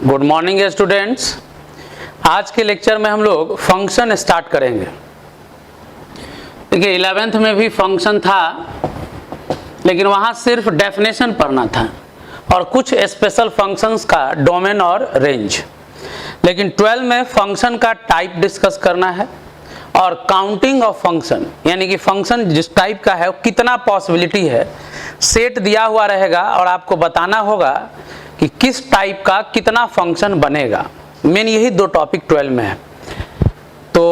Good morning students. आज के lecture में हम लोग फंक्शन स्टार्ट करेंगे। देखिए 11th में भी फंक्शन था, लेकिन वहाँ सिर्फ डेफिनेशन पढ़ना था और कुछ स्पेशल फंक्शंस का डोमेन और रेंज। लेकिन 12 में फंक्शन का टाइप डिस्कस करना है और काउंटिंग ऑफ फंक्शन, यानी कि फंक्शन जिस टाइप का है कितना पॉसिबिलिटी है, सेट दिया हुआ रहेगा और आपको बताना होगा कि किस टाइप का कितना फंक्शन बनेगा। मेन यही दो टॉपिक 12 में है। तो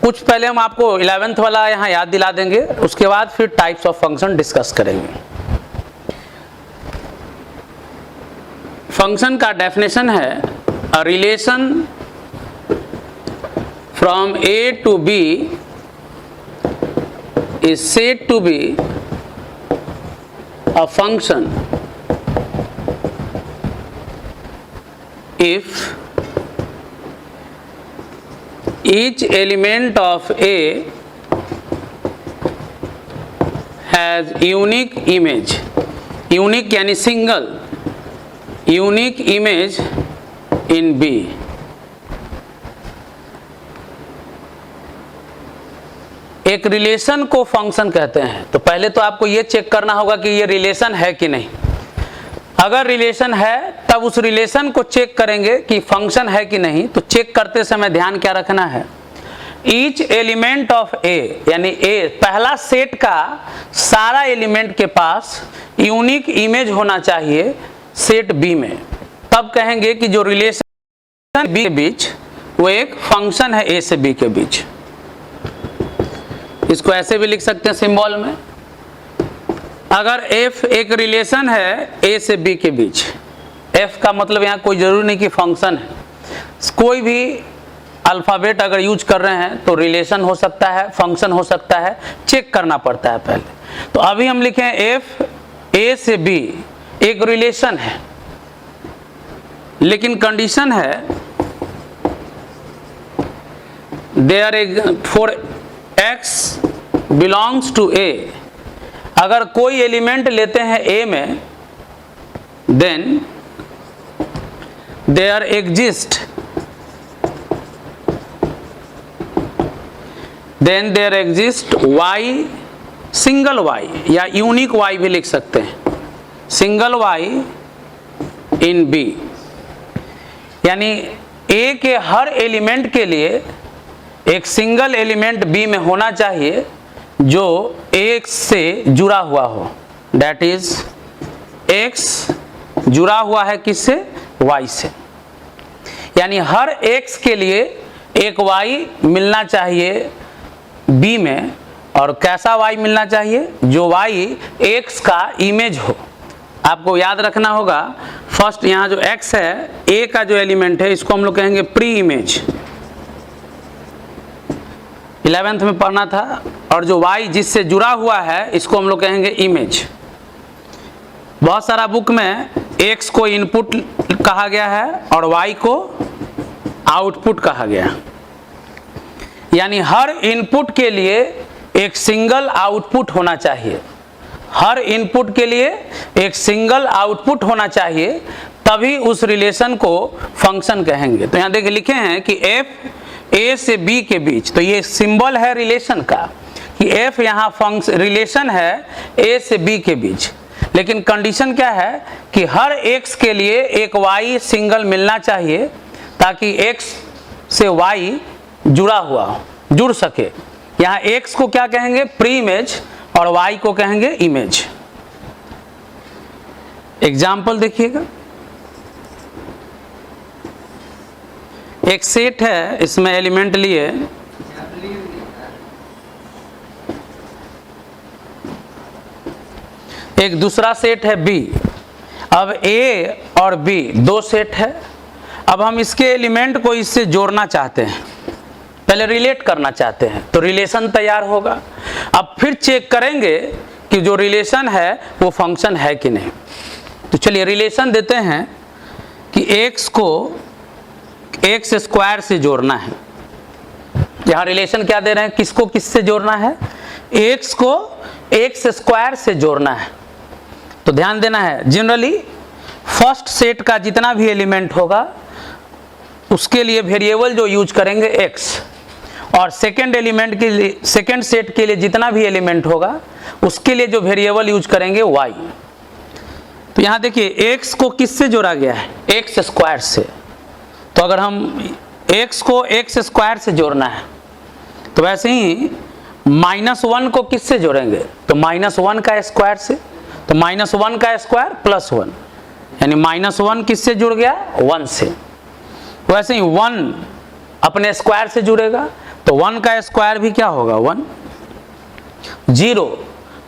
कुछ पहले हम आपको 11th वाला यहाँ याद दिला देंगे, उसके बाद फिर टाइप्स ऑफ फंक्शन डिस्कस करेंगे। फंक्शन का डेफिनेशन है a relation from A to B is said to be a function if each element of A has unique image, unique यानी single unique image in B। एक relation को function कहते हैं। तो पहले तो आपको ये चेक करना होगा कि ये रिलेशन है कि नहीं। अगर रिलेशन है तब उस रिलेशन को चेक करेंगे कि फंक्शन है कि नहीं। तो चेक करते समय ध्यान क्या रखना है, ईच एलिमेंट ऑफ ए, यानी ए पहला सेट का सारा एलिमेंट के पास यूनिक इमेज होना चाहिए सेट बी में। तब कहेंगे कि जो रिलेशन बी के बीच वो एक फंक्शन है ए से बी के बीच। इसको ऐसे भी लिख सकते हैं सिंबल में। अगर f एक रिलेशन है a से b के बीच, f का मतलब यहाँ कोई जरूरी नहीं कि फंक्शन है, कोई भी अल्फ़ाबेट अगर यूज कर रहे हैं तो रिलेशन हो सकता है, फंक्शन हो सकता है, चेक करना पड़ता है पहले। तो अभी हम लिखें f a से b एक रिलेशन है, लेकिन कंडीशन है there for x belongs to a। अगर कोई एलिमेंट लेते हैं A में, then there exist Y, single Y या यूनिक Y भी लिख सकते हैं, सिंगल Y इन B। यानी A के हर एलिमेंट के लिए एक सिंगल एलिमेंट B में होना चाहिए जो x से जुड़ा हुआ हो। डेट इज x जुड़ा हुआ है किससे, y से। यानी हर x के लिए एक y मिलना चाहिए b में। और कैसा y मिलना चाहिए, जो y x का इमेज हो। आपको याद रखना होगा, फर्स्ट यहाँ जो x है, a का जो एलिमेंट है, इसको हम लोग कहेंगे प्री इमेज। 11th में पढ़ना था। और जो y जिससे जुड़ा हुआ है, इसको हम लोग कहेंगे इमेज। बहुत सारा बुक में x को इनपुट कहा गया है और y को आउटपुट कहा गया। यानी हर इनपुट के लिए एक सिंगल आउटपुट होना चाहिए, हर इनपुट के लिए एक सिंगल आउटपुट होना चाहिए, तभी उस रिलेशन को फंक्शन कहेंगे। तो यहाँ देखिए लिखे हैं कि f a से b के बीच, तो ये सिंबल है रिलेशन का कि f यहाँ फंक्शन रिलेशन है a से b के बीच। लेकिन कंडीशन क्या है कि हर x के लिए एक y सिंगल मिलना चाहिए ताकि x से y जुड़ा हुआ जुड़ सके। यहाँ x को क्या कहेंगे, प्री इमेज, और y को कहेंगे इमेज। एग्जाम्पल देखिएगा, एक सेट है, इसमें एलिमेंट लिए एक दूसरा सेट है B। अब A और B दो सेट है। अब हम इसके एलिमेंट को इससे जोड़ना चाहते हैं, पहले रिलेट करना चाहते हैं, तो रिलेशन तैयार होगा। अब फिर चेक करेंगे कि जो रिलेशन है वो फंक्शन है कि नहीं। तो चलिए रिलेशन देते हैं कि x को x स्क्वायर से जोड़ना है। यहाँ रिलेशन क्या दे रहे हैं, किसको किससे जोड़ना है, x को x स्क्वायर से जोड़ना है। तो ध्यान देना है, जनरली फर्स्ट सेट का जितना भी एलिमेंट होगा उसके लिए वेरिएबल जो यूज करेंगे x, और सेकेंड एलिमेंट के लिए, सेकेंड सेट के लिए जितना भी एलिमेंट होगा उसके लिए जो वेरिएबल यूज करेंगे y। तो यहाँ देखिए x को किससे जोड़ा गया है, एक्स स्क्वायर से। तो अगर हम x को एक्स स्क्वायर से जोड़ना है तो वैसे ही -1 को किससे जोड़ेंगे, तो -1 का स्क्वायर से। तो -1 का स्क्वायर +1, यानी -1 किससे जुड़ गया, 1 से। वैसे ही 1 अपने स्क्वायर से जुड़ेगा तो 1 का स्क्वायर भी क्या होगा, 1।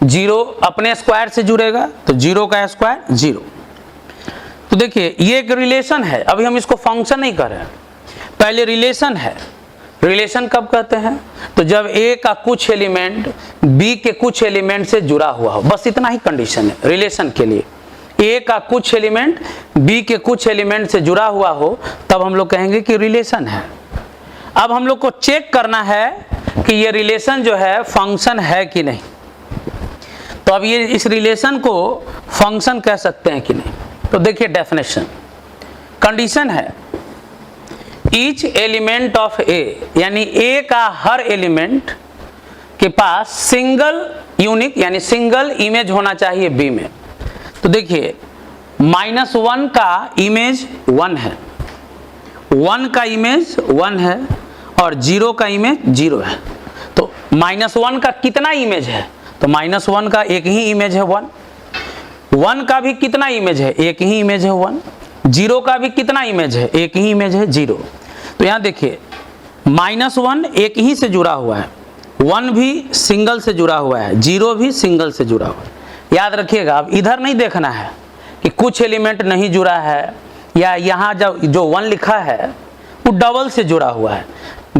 0 अपने स्क्वायर से जुड़ेगा तो 0 का स्क्वायर 0। तो देखिए ये एक रिलेशन है, अभी हम इसको फंक्शन नहीं कर रहे हैं, पहले रिलेशन है। रिलेशन कब कहते हैं, तो जब a का कुछ एलिमेंट b के कुछ एलिमेंट से जुड़ा हुआ हो, बस इतना ही कंडीशन है रिलेशन के लिए। a का कुछ एलिमेंट b के कुछ एलिमेंट से जुड़ा हुआ हो तब हम लोग कहेंगे कि रिलेशन है। अब हम लोग को चेक करना है कि ये रिलेशन जो है फंक्शन है कि नहीं। तो अब ये इस रिलेशन को फंक्शन कह सकते हैं कि नहीं, तो देखिए डेफिनेशन, कंडीशन है ईच एलिमेंट ऑफ a, यानी a का हर एलिमेंट के पास सिंगल यूनिक यानी सिंगल इमेज होना चाहिए b में। तो देखिए -1 का इमेज 1 है, 1 का इमेज 1 है और 0 का इमेज 0 है। तो -1 का कितना इमेज है, तो -1 का एक ही इमेज है 1। 1 का भी कितना इमेज है, एक ही इमेज है 1। 0 का भी कितना इमेज है, एक ही इमेज है 0। तो यहाँ देखिए -1 एक ही से जुड़ा हुआ है, 1 भी सिंगल से जुड़ा हुआ है, 0 भी सिंगल से जुड़ा हुआ है। याद रखिएगा, अब इधर नहीं देखना है कि कुछ एलिमेंट नहीं जुड़ा है या यहाँ जो 1 लिखा है वो डबल से जुड़ा हुआ है।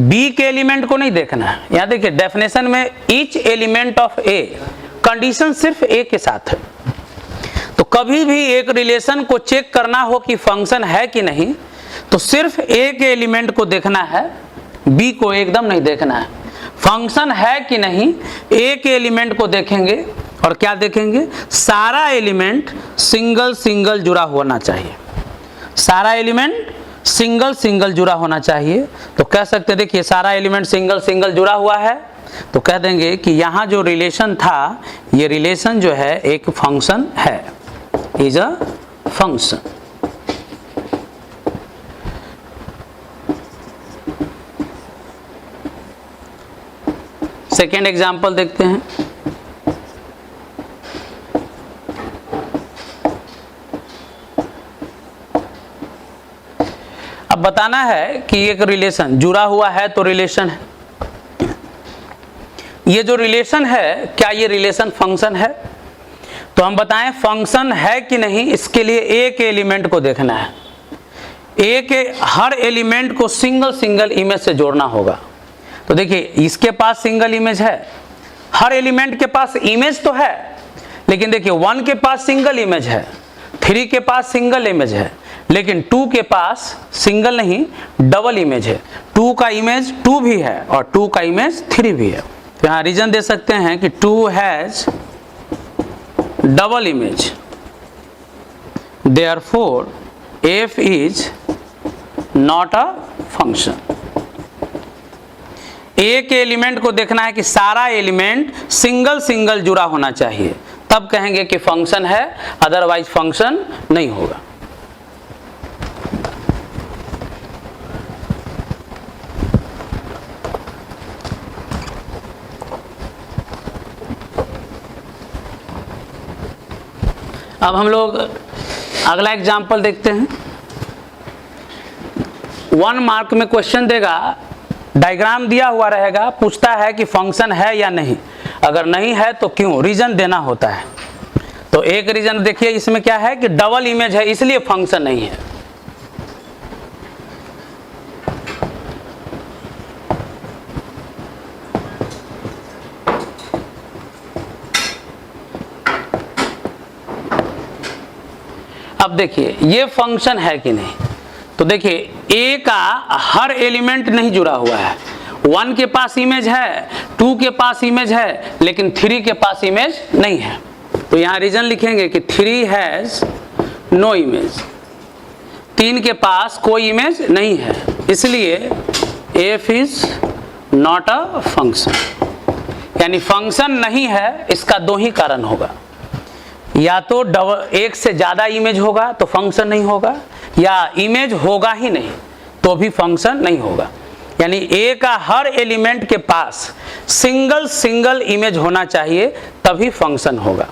b के एलिमेंट को नहीं देखना है। यहाँ देखिए डेफिनेशन में each element of a, condition सिर्फ a के साथ है। तो कभी भी एक रिलेशन को चेक करना हो कि फंक्शन है कि नहीं, तो सिर्फ a के एलिमेंट को देखना है, b को एकदम नहीं देखना है। फंक्शन है कि नहीं, a के एलिमेंट को देखेंगे और क्या देखेंगे, सारा एलिमेंट सिंगल सिंगल जुड़ा होना चाहिए, सारा एलिमेंट सिंगल सिंगल जुड़ा होना चाहिए। तो कह सकते हैं देखिए सारा एलिमेंट सिंगल सिंगल जुड़ा हुआ है, तो कह देंगे कि यहाँ जो रिलेशन था ये रिलेशन जो है एक फंक्शन है, is a function. Second example देखते हैं। अब बताना है कि एक रिलेशन जुड़ा हुआ है तो रिलेशन है। ये जो रिलेशन है क्या ये रिलेशन फंक्शन है, तो हम बताएं फंक्शन है कि नहीं, इसके लिए a के एलिमेंट को देखना है। a के हर एलिमेंट को सिंगल सिंगल इमेज से जोड़ना होगा। तो देखिए इसके पास सिंगल इमेज है, हर एलिमेंट के पास इमेज तो है, लेकिन देखिए 1 के पास सिंगल इमेज है, 3 के पास सिंगल इमेज है, लेकिन 2 के पास सिंगल नहीं डबल इमेज है। 2 का इमेज 2 भी है और 2 का इमेज 3 भी है। तो यहाँ रीजन दे सकते हैं कि 2 has double image, therefore f is not a function. a के एलिमेंट को देखना है कि सारा एलिमेंट सिंगल सिंगल जुड़ा होना चाहिए, तब कहेंगे कि फंक्शन है, अदरवाइज फंक्शन नहीं होगा। अब हम लोग अगला एग्जाम्पल देखते हैं। 1 मार्क में क्वेश्चन देगा, डायग्राम दिया हुआ रहेगा, पूछता है कि फंक्शन है या नहीं, अगर नहीं है तो क्यों, रीजन देना होता है। तो एक रीजन देखिए इसमें क्या है कि डबल इमेज है इसलिए फंक्शन नहीं है। अब देखिए ये फंक्शन है कि नहीं, तो देखिए a का हर एलिमेंट नहीं जुड़ा हुआ है। 1 के पास इमेज है, 2 के पास इमेज है, लेकिन 3 के पास इमेज नहीं है। तो यहाँ रीजन लिखेंगे कि 3 हैज नो इमेज, 3 के पास कोई इमेज नहीं है, इसलिए f is not a function, यानी फंक्शन नहीं है। इसका 2 ही कारण होगा, या तो एक से ज़्यादा इमेज होगा तो फंक्शन नहीं होगा, या इमेज होगा ही नहीं तो भी फंक्शन नहीं होगा। यानी ए का हर एलिमेंट के पास सिंगल इमेज होना चाहिए तभी फंक्शन होगा।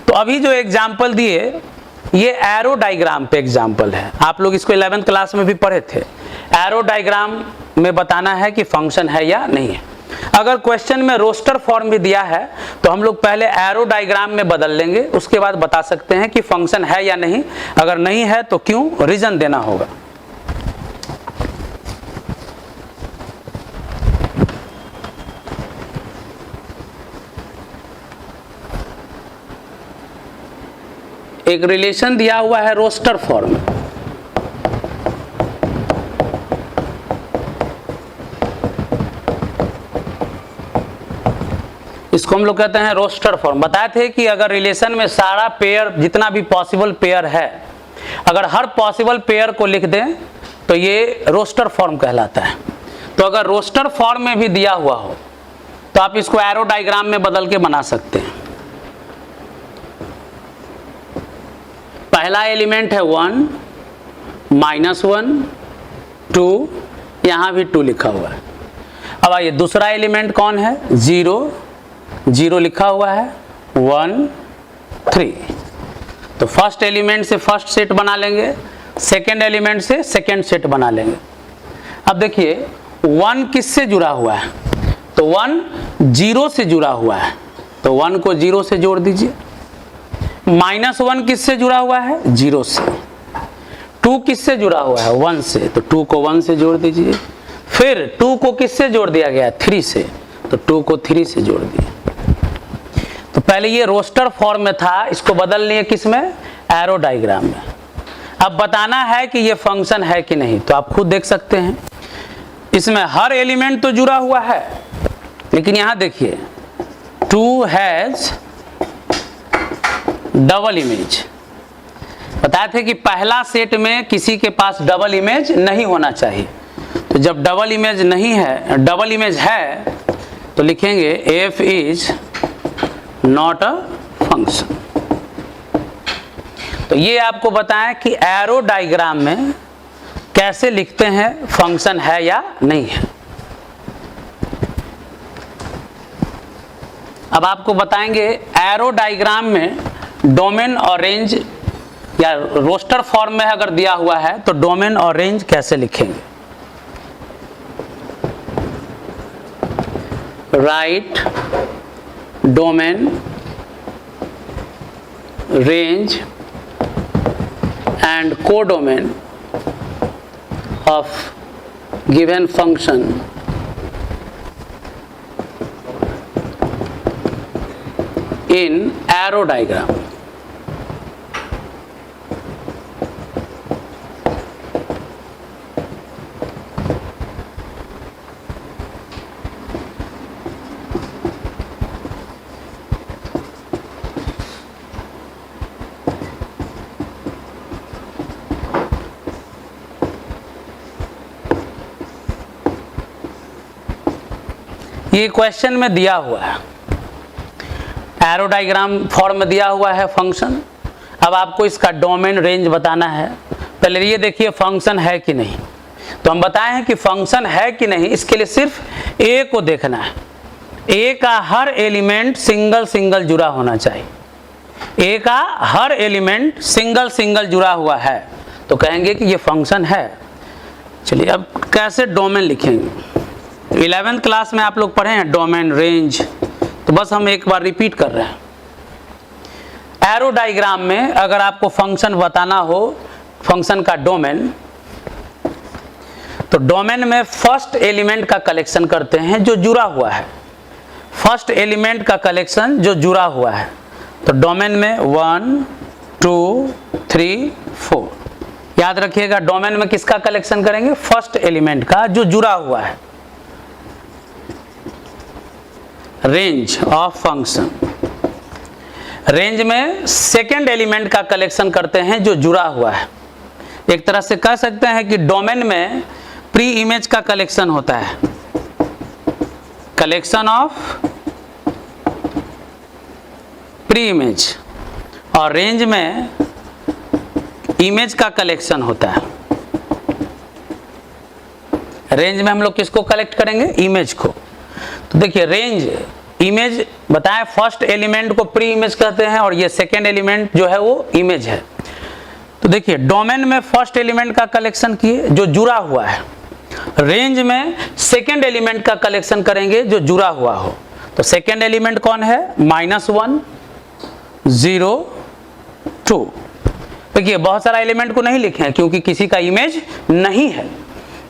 तो अभी जो एग्जाम्पल दिए ये एरो डायग्राम पे एग्जाम्पल है, आप लोग इसको 11th क्लास में भी पढ़े थे। एरो डायग्राम में बताना है कि फंक्शन है या नहीं है। अगर क्वेश्चन में रोस्टर फॉर्म भी दिया है तो हम लोग पहले एरो डायग्राम में बदल लेंगे, उसके बाद बता सकते हैं कि फंक्शन है या नहीं। अगर नहीं है तो क्यों, रीजन देना होगा। एक रिलेशन दिया हुआ है रोस्टर फॉर्म, इसको हम लोग कहते हैं रोस्टर फॉर्म। बताए थे कि अगर रिलेशन में सारा पेयर, जितना भी पॉसिबल पेयर है, अगर हर पॉसिबल पेयर को लिख दें तो ये रोस्टर फॉर्म कहलाता है। तो अगर रोस्टर फॉर्म में भी दिया हुआ हो तो आप इसको एरो डायग्राम में बदल के बना सकते हैं। पहला एलिमेंट है 1, -1, 2, यहाँ भी 2 लिखा हुआ है। अब आइए दूसरा एलिमेंट कौन है, 0 लिखा हुआ है, 1, 3। तो फर्स्ट एलिमेंट से फर्स्ट सेट बना लेंगे, सेकेंड एलिमेंट से सेकेंड सेट बना लेंगे। अब देखिए 1 किससे जुड़ा हुआ है, तो 1 0 से जुड़ा हुआ है, तो 1 को 0 से जोड़ दीजिए। -1 किससे जुड़ा हुआ है, 0 से। 2 किससे जुड़ा हुआ है, 1 से, तो 2 को 1 से जोड़ दीजिए। फिर 2 को किससे जोड़ दिया गया, 3 से, तो 2 को 3 से जोड़ दिए। तो पहले ये रोस्टर फॉर्म में था, इसको बदल लिए किस में, एरो डायग्राम में। अब बताना है कि ये फंक्शन है कि नहीं, तो आप खुद देख सकते हैं इसमें हर एलिमेंट तो जुड़ा हुआ है, लेकिन यहां देखिए 2 हैज डबल इमेज। बताए थे कि पहला सेट में किसी के पास डबल इमेज नहीं होना चाहिए। तो जब डबल इमेज नहीं है, डबल इमेज है, तो लिखेंगे f is not a function. तो ये आपको बताएं कि एरो डायग्राम में कैसे लिखते हैं फंक्शन है या नहीं है। अब आपको बताएंगे एरो डायग्राम में डोमेन और रेंज, या रोस्टर फॉर्म में अगर दिया हुआ है तो डोमेन और रेंज कैसे लिखेंगे। Right domain range and codomain of given function in arrow diagram. ये क्वेश्चन में दिया हुआ है, एरो डायग्राम फॉर्म में दिया हुआ है फंक्शन। अब आपको इसका डोमेन रेंज बताना है। पहले ये देखिए फंक्शन है कि नहीं। तो हम बताए हैं कि फंक्शन है कि नहीं, इसके लिए सिर्फ ए को देखना है। ए का हर एलिमेंट सिंगल जुड़ा होना चाहिए। ए का हर एलिमेंट सिंगल जुड़ा हुआ है तो कहेंगे कि ये फंक्शन है। चलिए अब कैसे डोमेन लिखेंगे। 11th क्लास में आप लोग पढ़े हैं डोमेन रेंज, तो बस हम एक बार रिपीट कर रहे हैं। एरो डायग्राम में अगर आपको फंक्शन बताना हो, फंक्शन का डोमेन, तो डोमेन में फर्स्ट एलिमेंट का कलेक्शन करते हैं जो जुड़ा हुआ है। फर्स्ट एलिमेंट का कलेक्शन जो जुड़ा हुआ है, तो डोमेन में 1 2 3 4। याद रखिएगा डोमेन में किसका कलेक्शन करेंगे, फर्स्ट एलिमेंट का जो जुड़ा हुआ है। रेंज ऑफ फंक्शन, रेंज में सेकेंड एलिमेंट का कलेक्शन करते हैं जो जुड़ा हुआ है। एक तरह से कह सकते हैं कि डोमेन में प्री इमेज का कलेक्शन होता है, कलेक्शन ऑफ प्री इमेज, और रेंज में इमेज का कलेक्शन होता है। रेंज में हम लोग किसको कलेक्ट करेंगे? इमेज को। तो देखिए रेंज इमेज बताएं, फर्स्ट एलिमेंट को प्री इमेज कहते हैं और ये सेकेंड एलिमेंट जो है वो इमेज है। तो देखिए डोमेन में फर्स्ट एलिमेंट का कलेक्शन किए जो जुड़ा हुआ है, रेंज में सेकेंड एलिमेंट का कलेक्शन करेंगे जो जुड़ा हुआ हो। तो सेकेंड एलिमेंट कौन है? -1 0 2। देखिए बहुत सारा एलिमेंट को नहीं लिखे हैं क्योंकि किसी का इमेज नहीं है,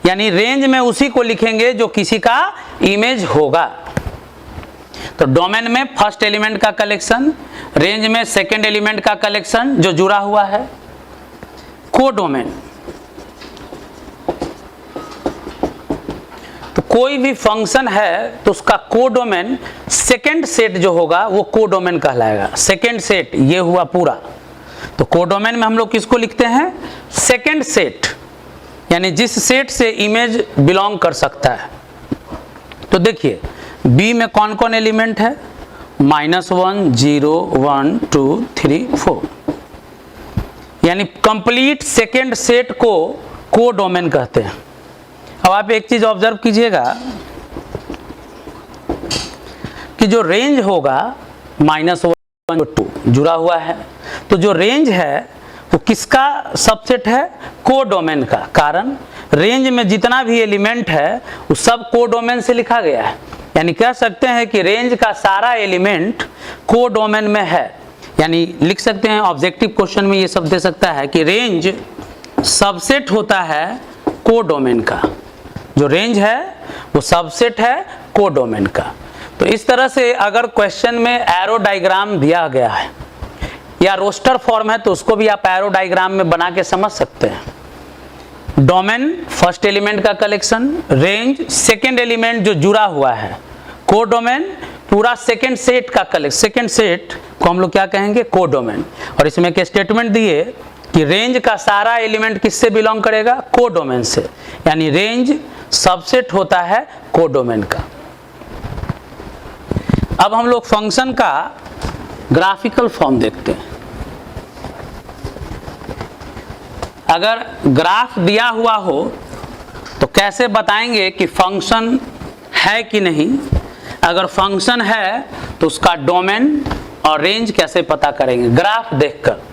यानी रेंज में उसी को लिखेंगे जो किसी का इमेज होगा। तो डोमेन में फर्स्ट एलिमेंट का कलेक्शन, रेंज में सेकेंड एलिमेंट का कलेक्शन जो जुड़ा हुआ है। कोडोमेन, तो कोई भी फंक्शन है तो उसका कोडोमेन सेकेंड सेट जो होगा वो कोडोमेन कहलाएगा। सेकेंड सेट ये हुआ पूरा, तो कोडोमेन में हम लोग किसको लिखते हैं? सेकेंड सेट, यानी जिस सेट से इमेज बिलोंग कर सकता है। तो देखिए बी में कौन कौन एलिमेंट है? -1 0 1 2 3 4, यानी कंप्लीट सेकेंड सेट को कोडोमेन कहते हैं। अब आप एक चीज ऑब्जर्व कीजिएगा कि जो रेंज होगा -1 2 जुड़ा हुआ है, तो जो रेंज है वो किसका सबसेट है? कोडोमेन का। कारण रेंज में जितना भी एलिमेंट है वो सब कोडोमेन से लिखा गया है, यानी कह सकते हैं कि रेंज का सारा एलिमेंट कोडोमेन में है। यानी लिख सकते हैं ऑब्जेक्टिव क्वेश्चन में ये सब दे सकता है कि रेंज सबसेट होता है कोडोमेन का। जो रेंज है वो सबसेट है कोडोमेन का। तो इस तरह से अगर क्वेश्चन में एरो डायग्राम दिया गया है या रोस्टर फॉर्म है तो उसको भी आप एरो डायग्राम में बना के समझ सकते हैं। डोमेन फर्स्ट एलिमेंट का कलेक्शन, रेंज सेकेंड एलिमेंट जो जुड़ा हुआ है, कोडोमेन पूरा सेकेंड सेट का कलेक्शन। सेकेंड सेट को हम लोग क्या कहेंगे? कोडोमेन। और इसमें एक स्टेटमेंट दिए कि रेंज का सारा एलिमेंट किससे बिलोंग करेगा? कोडोमेन से, यानी रेंज सबसेट होता है कोडोमेन का। अब हम लोग फंक्शन का ग्राफिकल फॉर्म देखते हैं। अगर ग्राफ दिया हुआ हो तो कैसे बताएंगे कि फंक्शन है कि नहीं? अगर फंक्शन है तो उसका डोमेन और रेंज कैसे पता करेंगे? ग्राफ देखकर।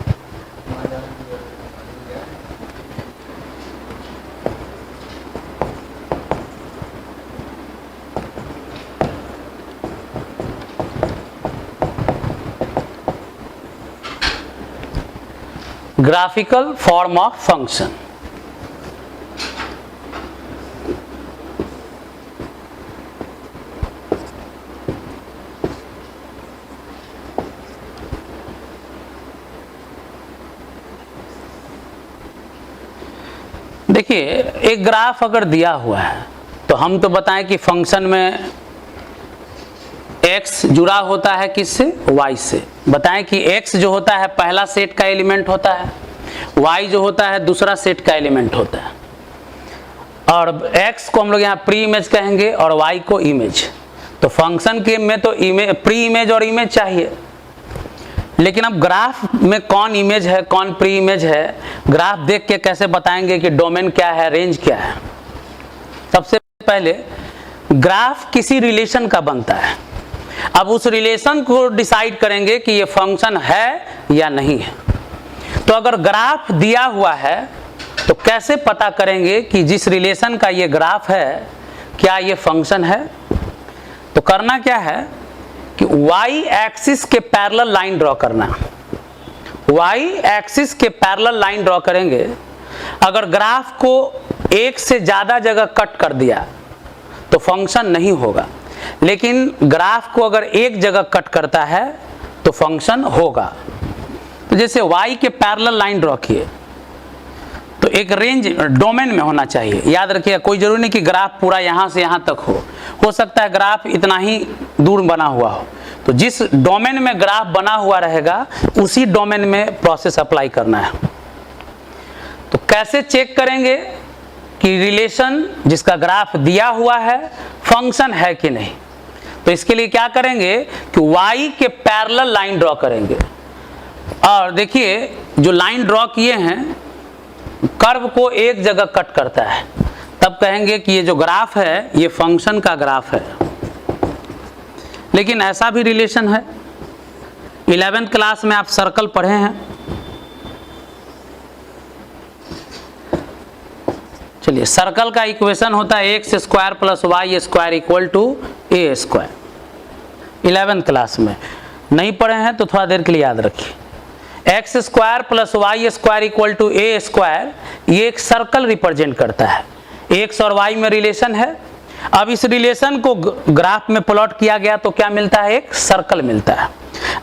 Graphical form of function. देखिए एक ग्राफ अगर दिया हुआ है तो हम तो बताएं कि फंक्शन में x जुड़ा होता है किससे? y से। बताएं कि x जो होता है पहला सेट का एलिमेंट होता है, y जो होता है दूसरा सेट का एलिमेंट होता है, और x को हम लोग यहाँ प्री इमेज कहेंगे और y को इमेज। तो फंक्शन के में तो प्री इमेज और इमेज चाहिए, लेकिन अब ग्राफ में कौन इमेज है कौन प्री इमेज है, ग्राफ देख के कैसे बताएंगे कि डोमेन क्या है रेंज क्या है? सबसे पहले ग्राफ किसी रिलेशन का बनता है। अब उस रिलेशन को डिसाइड करेंगे कि ये फंक्शन है या नहीं है। तो अगर ग्राफ दिया हुआ है तो कैसे पता करेंगे कि जिस रिलेशन का ये ग्राफ है क्या ये फंक्शन है? तो करना क्या है कि y एक्सिस के पैरेलल लाइन ड्रॉ करना। y एक्सिस के पैरेलल लाइन ड्रॉ करेंगे। अगर ग्राफ को एक से ज्यादा जगह कट कर दिया तो फंक्शन नहीं होगा, लेकिन ग्राफ को अगर एक जगह कट करता है तो फंक्शन होगा। तो जैसे y के पैरेलल लाइन ड्रॉ किए तो एक रेंज डोमेन में होना चाहिए। याद रखिए कोई जरूरी नहीं कि ग्राफ पूरा यहाँ से यहाँ तक हो सकता है ग्राफ इतना ही दूर बना हुआ हो। तो जिस डोमेन में ग्राफ बना हुआ रहेगा उसी डोमेन में प्रोसेस अप्लाई करना है। तो कैसे चेक करेंगे कि रिलेशन जिसका ग्राफ दिया हुआ है फंक्शन है कि नहीं? तो इसके लिए क्या करेंगे कि y के पैरेलल लाइन ड्रॉ करेंगे। और देखिए जो लाइन ड्रॉ किए हैं कर्व को एक जगह कट करता है, तब कहेंगे कि ये जो ग्राफ है ये फंक्शन का ग्राफ है। लेकिन ऐसा भी रिलेशन है, 11th क्लास में आप सर्कल पढ़े हैं। चलिए, सर्कल का इक्वेशन होता है x square plus y square equal to a square. 11th class में नहीं पढ़े हैं तो थोड़ा देर के लिए याद रखिए। X square plus y square equal to a square, ये एक सर्कल रिप्रेजेंट करता है। एक्स और वाई में रिलेशन है। अब इस रिलेशन को ग्राफ में प्लॉट किया गया तो क्या मिलता है? एक सर्कल मिलता है।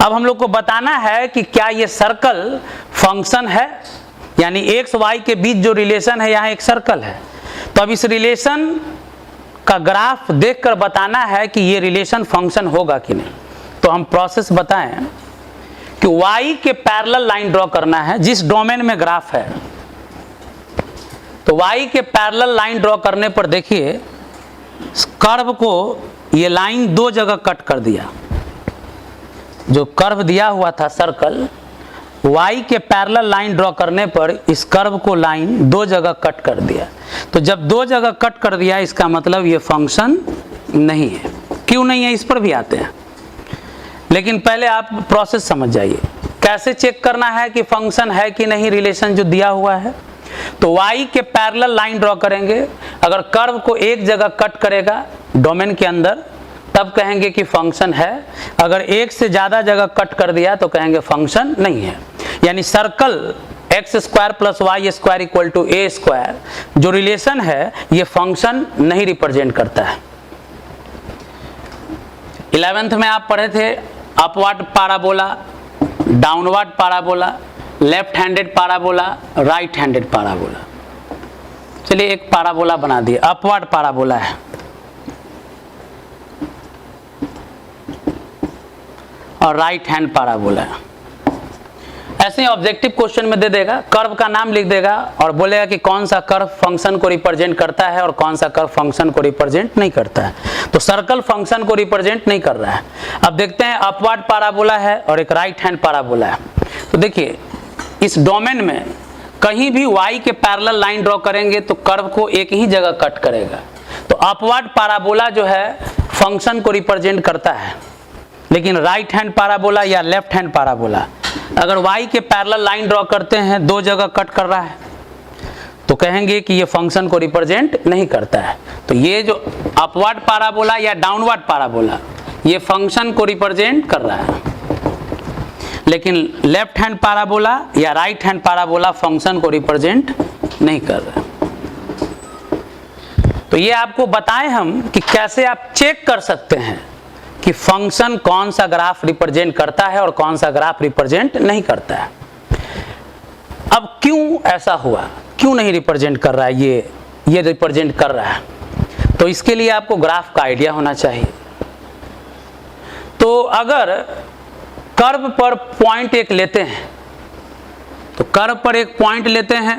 अब हम लोग को बताना है कि क्या ये सर्कल फंक्शन है, यानी एक्स वाई के बीच जो रिलेशन है यहाँ एक सर्कल है। तो अब इस रिलेशन का ग्राफ देखकर बताना है कि ये रिलेशन फंक्शन होगा कि नहीं। तो हम प्रोसेस बताएं कि y के पैरेलल लाइन ड्रॉ करना है जिस डोमेन में ग्राफ है। तो y के पैरेलल लाइन ड्रॉ करने पर देखिए कर्व को ये लाइन दो जगह कट कर दिया। जो कर्व दिया हुआ था सर्कल, y के पैरेलल लाइन ड्रॉ करने पर इस कर्व को लाइन दो जगह कट कर दिया। तो जब दो जगह कट कर दिया इसका मतलब ये फंक्शन नहीं है। क्यों नहीं है इस पर भी आते हैं, लेकिन पहले आप प्रोसेस समझ जाइए कैसे चेक करना है कि फंक्शन है कि नहीं रिलेशन जो दिया हुआ है। तो y के पैरेलल लाइन ड्रॉ करेंगे, अगर कर्व को एक जगह कट करेगा डोमेन के अंदर तब कहेंगे कि फंक्शन है। अगर एक से ज्यादा जगह कट कर दिया तो कहेंगे फंक्शन नहीं है। यानी circle x square plus y square equal to a square जो रिलेशन है ये फंक्शन नहीं रिप्रेजेंट करता है। 11th में आप पढ़े थे upward parabola, downward parabola, left handed parabola, right handed parabola. चलिए एक पैराबोला बना दिए, अपवर्ड पैराबोला है और राइट हैंड पैराबोला है। ऐसे ही ऑब्जेक्टिव क्वेश्चन में दे देगा, कर्व का नाम लिख देगा और बोलेगा कि कौन सा कर्व फंक्शन को रिप्रेजेंट करता है और कौन सा कर्व फंक्शन को रिप्रेजेंट नहीं करता है। तो सर्कल फंक्शन को रिप्रेजेंट नहीं कर रहा है। अब देखते हैं अपवर्ड पैराबोला है और एक राइट हैंड पैराबोला है। तो देखिए इस डोमेन में कहीं भी y के पैरेलल लाइन ड्रॉ करेंगे तो कर्व को एक ही जगह कट करेगा। तो अपवर्ड पैराबोला जो है फंक्शन को रिप्रेजेंट करता है, लेकिन राइट हैंड पैराबोला या लेफ्ट हैंड पैराबोला अगर y के पैरेलल लाइन ड्रॉ करते हैं दो जगह कट कर रहा है तो कहेंगे कि ये फंक्शन को रिप्रेजेंट नहीं करता है। तो ये जो अपवर्ड पैराबोला या डाउनवर्ड पैराबोला ये फंक्शन को रिप्रेजेंट कर रहा है, लेकिन लेफ्ट हैंड पैराबोला या राइट हैंड पैराबोला फंक्शन को रिप्रेजेंट नहीं कर रहा है। तो ये आपको बताएं हम कि कैसे आप चेक कर सकते हैं कि फंक्शन कौन सा ग्राफ रिप्रेजेंट करता है और कौन सा ग्राफ रिप्रेजेंट नहीं करता है। अब क्यों ऐसा हुआ, क्यों नहीं रिप्रेजेंट कर रहा है, ये रिप्रेजेंट कर रहा है? तो इसके लिए आपको ग्राफ का आइडिया होना चाहिए। तो अगर कर्व पर पॉइंट एक लेते हैं, तो कर्व पर एक पॉइंट लेते हैं,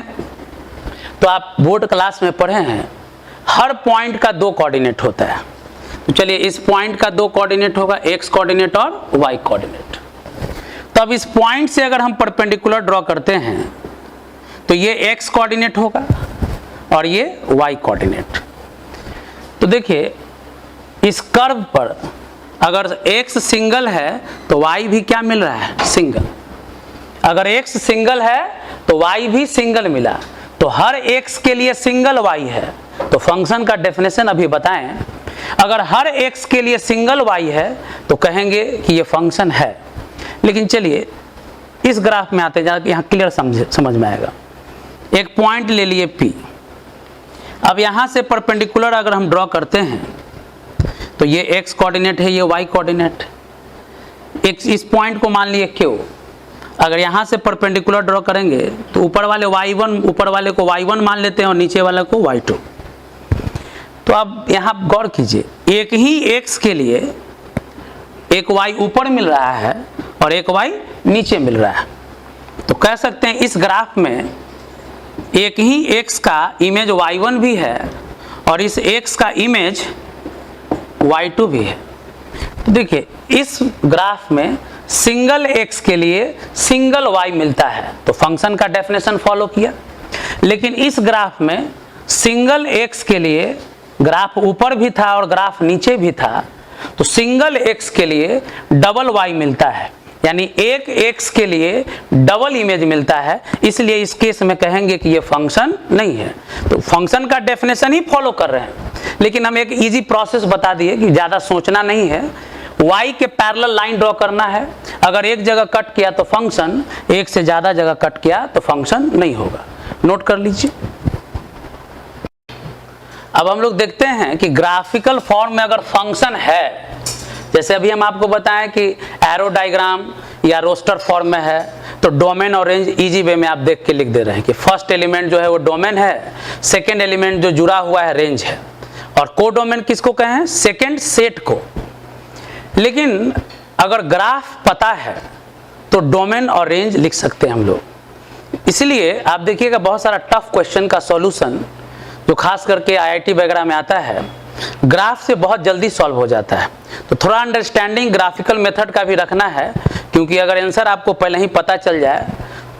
तो आप बोर्ड क्लास में पढ़े हैं हर पॉइंट का दो कोऑर्डिनेट होता है। तो चलिए इस पॉइंट का दो कोऑर्डिनेट होगा, एक्स कोऑर्डिनेट और वाई कोऑर्डिनेट। तो अब इस पॉइंट से अगर हम परपेंडिकुलर ड्रॉ करते हैं तो ये एक्स कोऑर्डिनेट होगा और ये वाई कोऑर्डिनेट। तो देखिए इस कर्व पर अगर x सिंगल है तो y भी क्या मिल रहा है? सिंगल। अगर x सिंगल है तो y भी सिंगल मिला। तो हर x के लिए सिंगल y है। तो फंक्शन का डेफिनेशन अभी बताएं। अगर हर x के लिए सिंगल y है तो कहेंगे कि ये फंक्शन है। लेकिन चलिए इस ग्राफ में आते जाके यहाँ क्लियर समझ में आएगा। एक पॉइंट ले लिए P। अब यहाँ से परपेंडिकुलर अगर हम ड्रॉ करते हैं तो ये x कोऑर्डिनेट है, ये y कोऑर्डिनेट। इस पॉइंट को मान लिए Q। अगर यहाँ से परपेंडिकुलर ड्रॉ करेंगे तो ऊपर वाले y1, ऊपर वाले को y1 मान लेते हैं और नीचे वाले को y2। तो अब यहाँ गौर कीजिए, एक ही x के लिए एक y ऊपर मिल रहा है और एक y नीचे मिल रहा है। तो कह सकते हैं इस ग्राफ में एक ही x का इमेज y1 भी है और इस x का इमेज y2 भी है। तो देखिए इस ग्राफ में सिंगल x के लिए सिंगल y मिलता है तो फंक्शन का डेफिनेशन फॉलो किया, लेकिन इस ग्राफ में सिंगल x के लिए ग्राफ ऊपर भी था और ग्राफ नीचे भी था, तो सिंगल x के लिए डबल y मिलता है, यानी एक x के लिए डबल इमेज मिलता है। इसलिए इस केस में कहेंगे कि ये फंक्शन नहीं है। तो फंक्शन का डेफिनेशन ही फॉलो कर रहे हैं, लेकिन हम एक इजी प्रोसेस बता दिए कि ज़्यादा सोचना नहीं है। y के पैरेलल लाइन ड्रॉ करना है, अगर एक जगह कट किया तो फंक्शन, एक से ज़्यादा जगह कट किया तो फंक्शन नहीं होगा। नोट कर लीजिए। अब हम लोग देखते हैं कि ग्राफिकल फॉर्म में अगर फंक्शन है, जैसे अभी हम आपको बताएं कि एरो डायग्राम या रोस्टर फॉर्म में है, तो डोमेन और रेंज इजी वे में आप देख के लिख दे रहे हैं कि फर्स्ट एलिमेंट जो है वो डोमेन है, सेकेंड एलिमेंट जो जुड़ा हुआ है रेंज है, और को डोमेन किसको कहें? सेकेंड सेट को। लेकिन अगर ग्राफ पता है तो डोमेन और रेंज लिख सकते हैं हम लोग। इसलिए आप देखिएगा बहुत सारा टफ क्वेश्चन का सॉल्यूशन जो खास करके IIT वगैरह में आता है, ग्राफ से बहुत जल्दी सॉल्व हो जाता है। तो थोड़ा अंडरस्टैंडिंग ग्राफिकल मेथड का भी रखना है, क्योंकि अगर आंसर आपको पहले ही पता चल जाए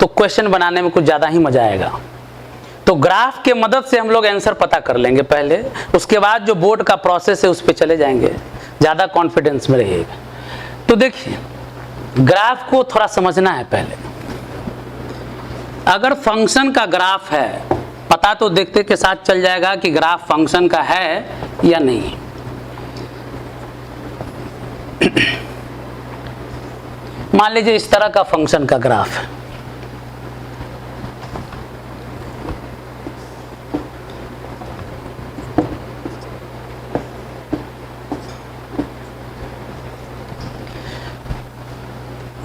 तो क्वेश्चन बनाने में कुछ ज़्यादा ही मजा आएगा। तो ग्राफ के मदद से हम लोग आंसर पता कर लेंगे पहले, उसके बाद जो बोर्ड का प्रोसेस है उस पर चले जाएंगे, ज़्यादा कॉन्फिडेंस में रहिएगा। तो देखिए ग्राफ को थोड़ा समझना है पहले। अगर फंक्शन का ग्राफ है, पता तो देखते के साथ चल जाएगा कि ग्राफ फंक्शन का है या नहीं। मान लीजिए इस तरह का फंक्शन का ग्राफ है,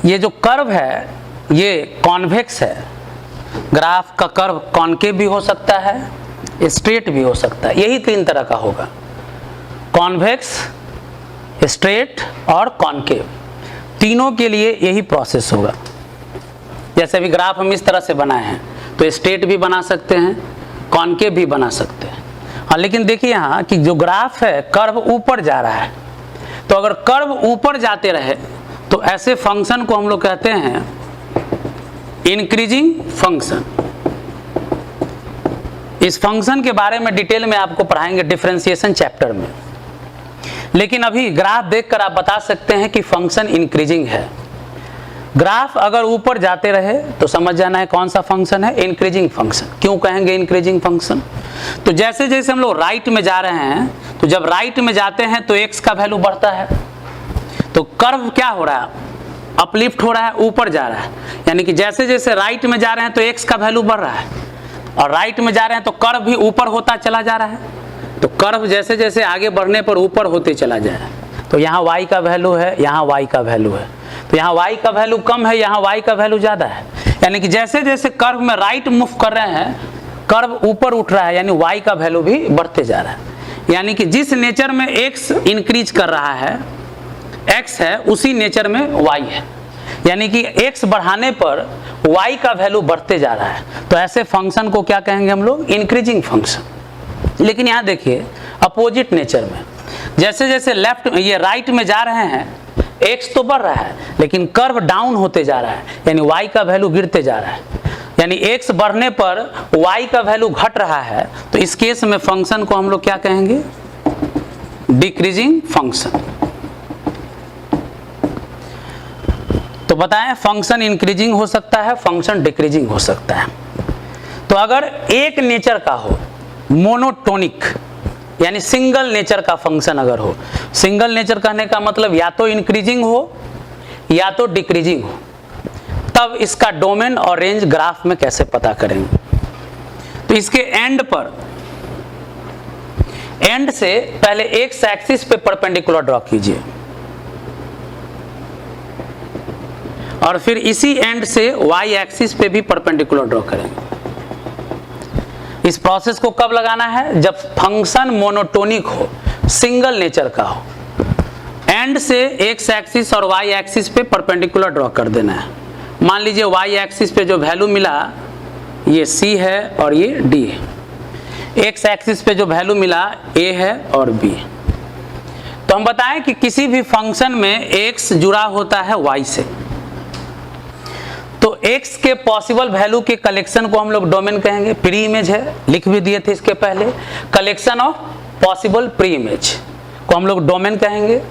ये जो कर्व है ये कॉन्वेक्स है। ग्राफ का कर्व कॉनकेव भी हो सकता है, स्ट्रेट भी हो सकता है। यही तीन तरह का होगा, कॉन्वेक्स, स्ट्रेट और कॉनकेव। तीनों के लिए यही प्रोसेस होगा। जैसे अभी ग्राफ हम इस तरह से बनाए हैं तो स्ट्रेट भी बना सकते हैं, कॉनकेव भी बना सकते हैं। हाँ, लेकिन देखिए यहाँ कि जो ग्राफ है कर्व ऊपर जा रहा है, तो अगर कर्व ऊपर जाते रहे तो ऐसे फंक्शन को हम लोग कहते हैं इंक्रीजिंग फंक्शन। इस फंक्शन के बारे में डिटेल में आपको पढ़ाएंगे डिफरेंशिएशन चैप्टर में, लेकिन अभी ग्राफ देखकर आप बता सकते हैं कि फंक्शन इंक्रीजिंग है। ग्राफ अगर ऊपर जाते रहे तो समझ जाना है कौन सा फंक्शन है, इंक्रीजिंग फंक्शन। क्यों कहेंगे इंक्रीजिंग फंक्शन? तो जैसे जैसे हम लोग राइट में जा रहे हैं, तो जब राइट में जाते हैं तो x का वैल्यू बढ़ता है, तो कर्व क्या हो रहा है? अपलिफ्ट हो रहा है, ऊपर जा रहा है। यानी कि जैसे जैसे राइट में जा रहे हैं तो x का वैल्यू बढ़ रहा है, और राइट में जा रहे हैं तो कर्व भी ऊपर होता चला जा रहा है। तो कर्व जैसे जैसे आगे बढ़ने पर ऊपर होते चला जाए, तो यहाँ y का वैल्यू है, यहाँ y का वैल्यू है, तो यहाँ y का वैल्यू कम है, यहाँ y का वैल्यू ज़्यादा है। यानी कि जैसे जैसे कर्व में राइट मूव कर रहे हैं, कर्व ऊपर उठ रहा है, यानी y का वैल्यू भी बढ़ते जा रहा है। यानी कि जिस नेचर में x इंक्रीज कर रहा है, x है, उसी नेचर में y है। यानी कि x बढ़ाने पर y का वैल्यू बढ़ते जा रहा है। तो ऐसे फंक्शन को क्या कहेंगे हम लोग? Increasing function. लेकिन यहाँ देखिए अपोजिट नेचर में, जैसे जैसे लेफ्ट ये राइट में जा रहे हैं, x तो बढ़ रहा है लेकिन कर्व डाउन होते जा रहा है, यानी y का वैल्यू गिरते जा रहा है। यानी x बढ़ने पर y का वैल्यू घट रहा है, तो इस केस में फंक्शन को हम लोग क्या कहेंगे? Decreasing function. तो बताएं फंक्शन इंक्रीजिंग हो सकता है, फंक्शन डिक्रीजिंग हो सकता है। तो अगर एक नेचर का हो, मोनोटोनिक यानी सिंगल नेचर का फंक्शन अगर हो, सिंगल नेचर कहने का मतलब या तो इंक्रीजिंग हो या तो डिक्रीजिंग हो, तब इसका डोमेन और रेंज ग्राफ में कैसे पता करेंगे? तो इसके एंड पर, एंड से पहले एक्स एक्सिस पे परपेंडिकुलर ड्रॉ कीजिए, और फिर इसी एंड से वाई एक्सिस पे भी परपेंडिकुलर ड्रॉ करेंगे। इस प्रोसेस को कब लगाना है? जब फंक्शन मोनोटोनिक हो, सिंगल नेचर का हो। एंड से एक्स एक्सिस और वाई एक्सिस पे परपेंडिकुलर ड्रॉ कर देना है। मान लीजिए वाई एक्सिस पे जो वैल्यू मिला ये सी है और ये डी है, एक्स एक्सिस पे जो वैल्यू मिला ए है और बी है। तो हम बताएं कि किसी भी फंक्शन में एक्स जुड़ा होता है वाई से, तो x के पॉसिबल वैल्यू के कलेक्शन को हम लोग डोमेन कहेंगे। प्री इमेज है, लिख भी दिए थे इसके पहले, collection of possible pre image को हम लोग डोमेन कहेंगे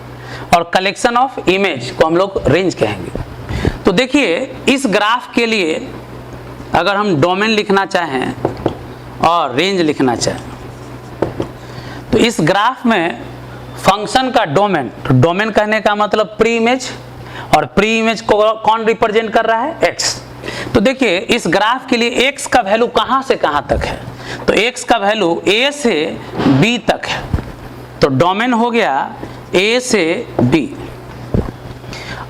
और कलेक्शन ऑफ इमेज को हम लोग रेंज कहेंगे। तो देखिए इस ग्राफ के लिए अगर हम डोमेन लिखना चाहें और रेंज लिखना चाहें तो इस ग्राफ में फंक्शन का डोमेन, डोमेन कहने का मतलब प्री इमेज, और प्री इमेज को कौन रिप्रेजेंट कर रहा है, x। तो देखिए इस ग्राफ के लिए x का वैल्यू कहां से कहां तक है, तो x का वैल्यू a से b तक है, तो डोमेन हो गया a से b।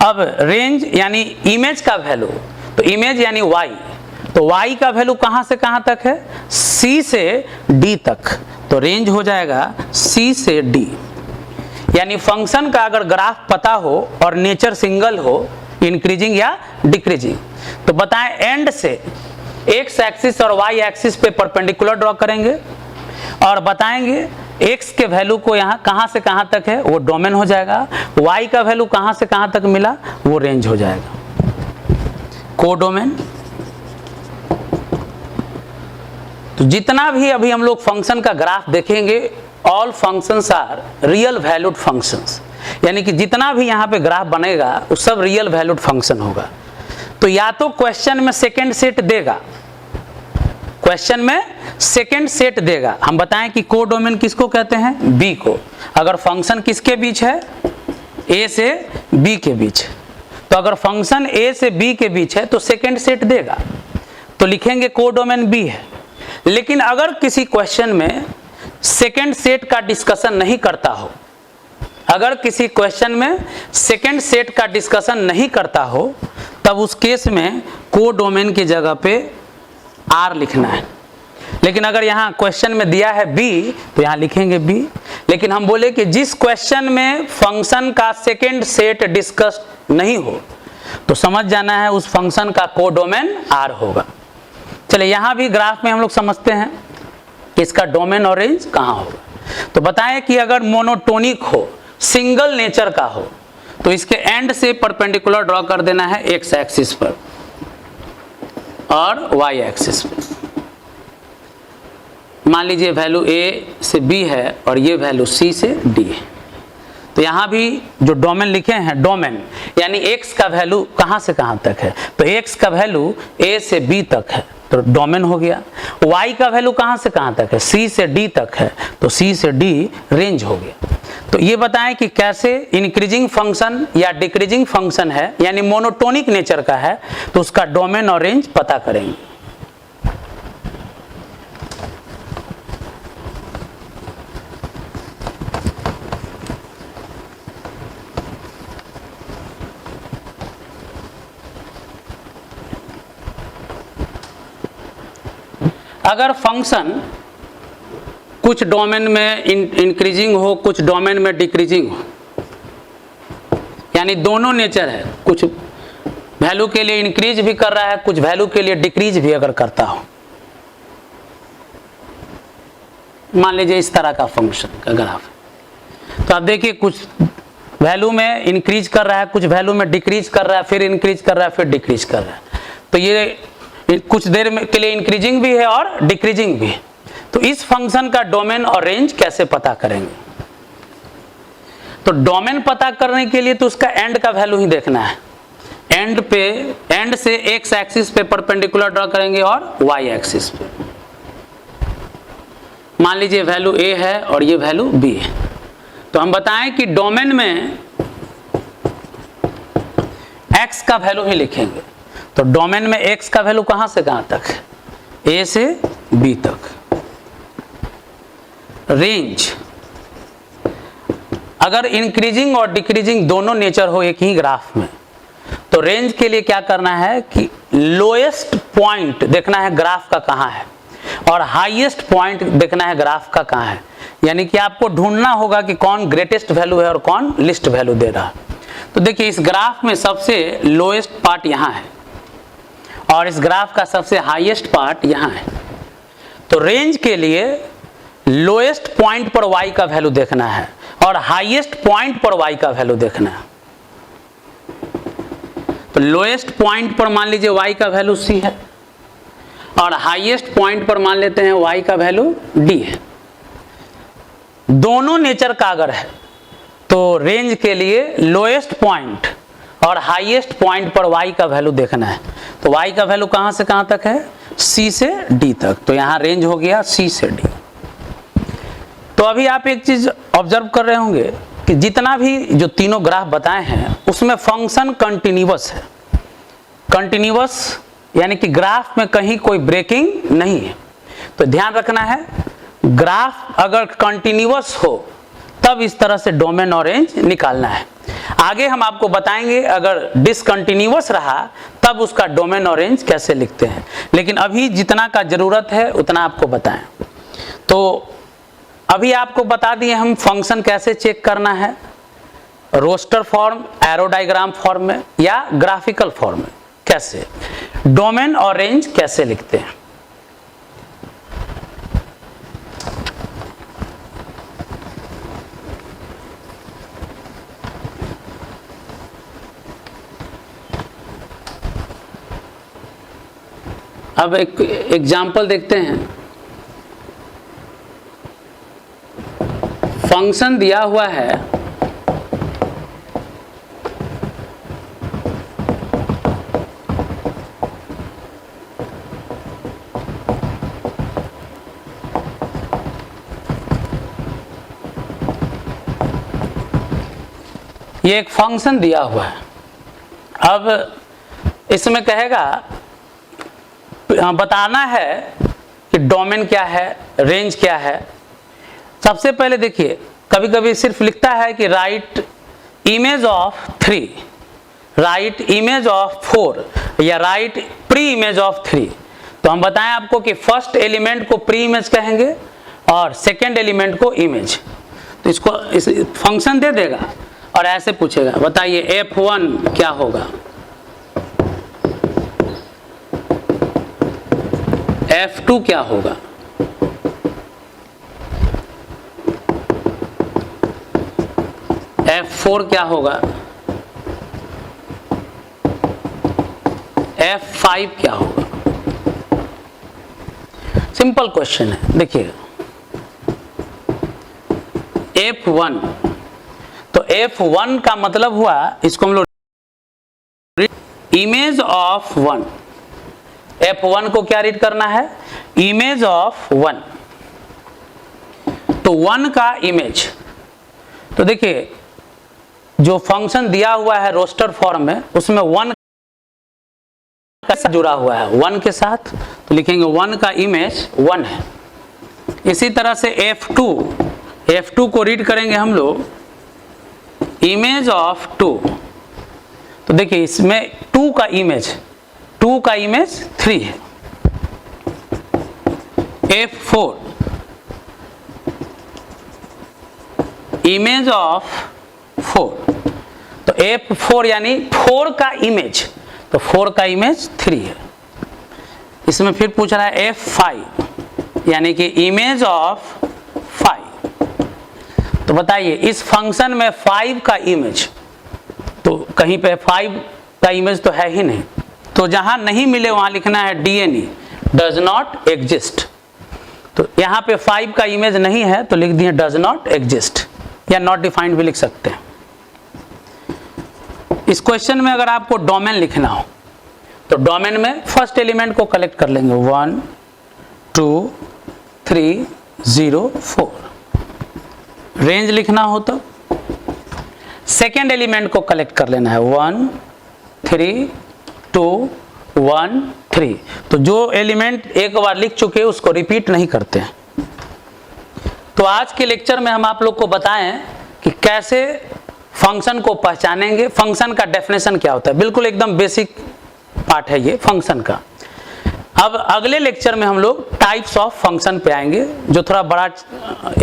अब रेंज यानी इमेज का वैल्यू, तो इमेज यानी y, तो y का वैल्यू कहां से कहां तक है, c से d तक, तो रेंज हो जाएगा c से d। यानी फंक्शन का अगर ग्राफ पता हो और नेचर सिंगल हो, इंक्रीजिंग या डिक्रीजिंग, तो बताएं एंड से एक्स एक्सिस और वाई एक्सिस पे परपेंडिकुलर ड्रॉ करेंगे और बताएंगे एक्स के वैल्यू को यहाँ कहाँ से कहाँ तक है वो डोमेन हो जाएगा, वाई का वैल्यू कहाँ से कहाँ तक मिला वो रेंज हो जाएगा, कोडोमेन। तो जितना भी अभी हम लोग फंक्शन का ग्राफ देखेंगे, all functions are real valued functions, यानी कि जितना भी यहाँ पे ग्राफ बनेगा वो सब रियल वैल्यूड फंक्शन होगा। तो या तो क्वेश्चन में सेकंड सेट देगा, क्वेश्चन में सेकंड सेट देगा। हम बताएं कि कोडोमेन किसको कहते हैं, बी को। अगर फंक्शन किसके बीच है, ए से बी के बीच, तो अगर फंक्शन ए से बी के बीच है तो सेकंड सेट देगा, तो लिखेंगे कोडोमेन बी है। लेकिन अगर किसी क्वेश्चन में सेकंड सेट का डिस्कशन नहीं करता हो, अगर किसी क्वेश्चन में सेकंड सेट का डिस्कशन नहीं करता हो, तब उस केस में कोडोमेन की जगह पे आर लिखना है। लेकिन अगर यहाँ क्वेश्चन में दिया है बी तो यहाँ लिखेंगे बी। लेकिन हम बोले कि जिस क्वेश्चन में फंक्शन का सेकंड सेट डिस्कस नहीं हो तो समझ जाना है उस फंक्शन का कोडोमेन आर होगा। चलिए यहाँ भी ग्राफ में हम लोग समझते हैं कि इसका डोमेन और रेंज कहाँ होगा। तो बताएं कि अगर मोनोटोनिक हो, सिंगल नेचर का हो, तो इसके एंड से परपेंडिकुलर ड्रॉ कर देना है एक्स एक्सिस पर और वाई एक्सिस पर। मान लीजिए वैल्यू ए से बी है और ये वैल्यू सी से डी है। तो यहाँ भी जो डोमेन लिखे हैं, डोमेन यानी एक्स का वैल्यू कहाँ से कहाँ तक है, तो एक्स का वैल्यू ए से बी तक है तो डोमेन हो गया। y का वैल्यू कहाँ से कहाँ तक है, c से d तक है तो c से d रेंज हो गया। तो ये बताएं कि कैसे इंक्रीजिंग फंक्शन या डिक्रीजिंग फंक्शन है यानी मोनोटोनिक नेचर का है तो उसका डोमेन और रेंज पता करेंगे। अगर फंक्शन कुछ डोमेन में इंक्रीजिंग हो, कुछ डोमेन में डिक्रीजिंग हो, यानी दोनों नेचर है, कुछ वैल्यू के लिए इंक्रीज भी कर रहा है, कुछ वैल्यू के लिए डिक्रीज भी अगर करता हो, मान लीजिए इस तरह का फंक्शन का ग्राफ, तो आप देखिए कुछ वैल्यू में इंक्रीज कर रहा है, कुछ वैल्यू में डिक्रीज कर रहा है, फिर इंक्रीज कर रहा है, फिर डिक्रीज कर रहा है। तो ये कुछ देर में के लिए इंक्रीजिंग भी है और डिक्रीजिंग भी है। तो इस फंक्शन का डोमेन और रेंज कैसे पता करेंगे, तो डोमेन पता करने के लिए तो उसका एंड का वैल्यू ही देखना है। एंड से एक्स एक्सिस पे परपेंडिकुलर ड्रॉ करेंगे और वाई एक्सिस पे। मान लीजिए वैल्यू ए है और ये वैल्यू बी है, तो हम बताएं कि डोमेन में एक्स का वैल्यू ही लिखेंगे। तो डोमेन में एक्स का वैल्यू कहां से कहां तक है, ए से बी तक। रेंज अगर इंक्रीजिंग और डिक्रीजिंग दोनों नेचर हो एक ही ग्राफ में, तो रेंज के लिए क्या करना है कि लोएस्ट पॉइंट देखना है ग्राफ का कहां है और हाईएस्ट पॉइंट देखना है ग्राफ का कहां है। यानी कि आपको ढूंढना होगा कि कौन ग्रेटेस्ट वैल्यू है और कौन लिस्ट वैल्यू दे रहा है। तो देखिए इस ग्राफ में सबसे लोएस्ट पार्ट यहाँ है और इस ग्राफ का सबसे हाईएस्ट पार्ट यहाँ है। तो रेंज के लिए लोएस्ट पॉइंट पर y का वैल्यू देखना है और हाईएस्ट पॉइंट पर y का वैल्यू देखना है। तो लोएस्ट पॉइंट पर मान लीजिए y का वैल्यू c है और हाईएस्ट पॉइंट पर मान लेते हैं y का वैल्यू d है। दोनों नेचर का अगर है तो रेंज के लिए लोएस्ट पॉइंट और हाईएस्ट पॉइंट पर y का वैल्यू देखना है। तो y का वैल्यू कहां से कहां तक है? c से d तक। तो यहां रेंज हो गया c से d। तो अभी आप एक चीज ऑब्जर्व कर रहे होंगे कि जितना भी जो तीनों ग्राफ बताए हैं उसमें फंक्शन कंटिन्यूअस है। कंटिन्यूअस यानी कि ग्राफ में कहीं कोई ब्रेकिंग नहीं है। तो ध्यान रखना है, ग्राफ अगर कंटिन्यूअस हो तब इस तरह से डोमेन और रेंज निकालना है। आगे हम आपको बताएंगे अगर डिसकंटिन्यूअस रहा तब उसका डोमेन और रेंज कैसे लिखते हैं, लेकिन अभी जितना का जरूरत है उतना आपको बताएं। तो अभी आपको बता दिए हम फंक्शन कैसे चेक करना है, roster form, arrow diagram form में या ग्राफिकल फॉर्म में कैसे, डोमेन और रेंज कैसे लिखते हैं। अब एक एग्जाम्पल देखते हैं। फंक्शन दिया हुआ है ये एक फंक्शन दिया हुआ है। अब इसमें कहेगा बताना है कि डोमेन क्या है, रेंज क्या है। सबसे पहले देखिए कभी कभी सिर्फ लिखता है कि right image of 3, right image of 4 या राइट प्री इमेज ऑफ 3। तो हम बताएं आपको कि फर्स्ट एलिमेंट को प्री इमेज कहेंगे और सेकेंड एलिमेंट को इमेज। तो इसको इस फंक्शन दे देगा और ऐसे पूछेगा बताइए F1 क्या होगा, F2 क्या होगा, F4 क्या होगा, F5 क्या होगा। सिंपल क्वेश्चन है। देखिए F1, तो F1 का मतलब हुआ, इसको हम लोग इमेज ऑफ 1, F1 को क्या रीड करना है, इमेज ऑफ 1। तो 1 का इमेज, तो देखिए जो फंक्शन दिया हुआ है रोस्टर फॉर्म में उसमें 1 कैसा जुड़ा हुआ है 1 के साथ, तो लिखेंगे 1 का इमेज 1 है। इसी तरह से F2 को रीड करेंगे हम लोग इमेज ऑफ 2। तो देखिए इसमें 2 का इमेज 3 है। F4 इमेज ऑफ 4, तो F4 यानी 4 का इमेज, तो 4 का इमेज 3 है। इसमें फिर पूछ रहा है F5 यानी कि इमेज ऑफ 5। तो बताइए इस फंक्शन में 5 का इमेज, तो कहीं पे 5 का इमेज तो है ही नहीं, तो जहां नहीं मिले वहां लिखना है DNE, डज नॉट एग्जिस्ट। तो यहां पे 5 का इमेज नहीं है तो लिख दिए डज नॉट एग्जिस्ट या नॉट डिफाइंड भी लिख सकते हैं। इस क्वेश्चन में अगर आपको डोमेन लिखना हो तो डोमेन में फर्स्ट एलिमेंट को कलेक्ट कर लेंगे 1 2 3 0 4। रेंज लिखना हो तो सेकेंड एलिमेंट को कलेक्ट कर लेना है 1 3 2 1 3। तो जो एलिमेंट एक बार लिख चुके उसको रिपीट नहीं करते हैं। तो आज के लेक्चर में हम आप लोग को बताएं कि कैसे फंक्शन को पहचानेंगे, फंक्शन का डेफिनेशन क्या होता है। बिल्कुल एकदम बेसिक पार्ट है ये फंक्शन का। अब अगले लेक्चर में हम लोग टाइप्स ऑफ फंक्शन पे आएंगे, जो थोड़ा बड़ा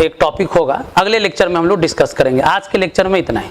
एक टॉपिक होगा। अगले लेक्चर में हम लोग डिस्कस करेंगे। आज के लेक्चर में इतना ही।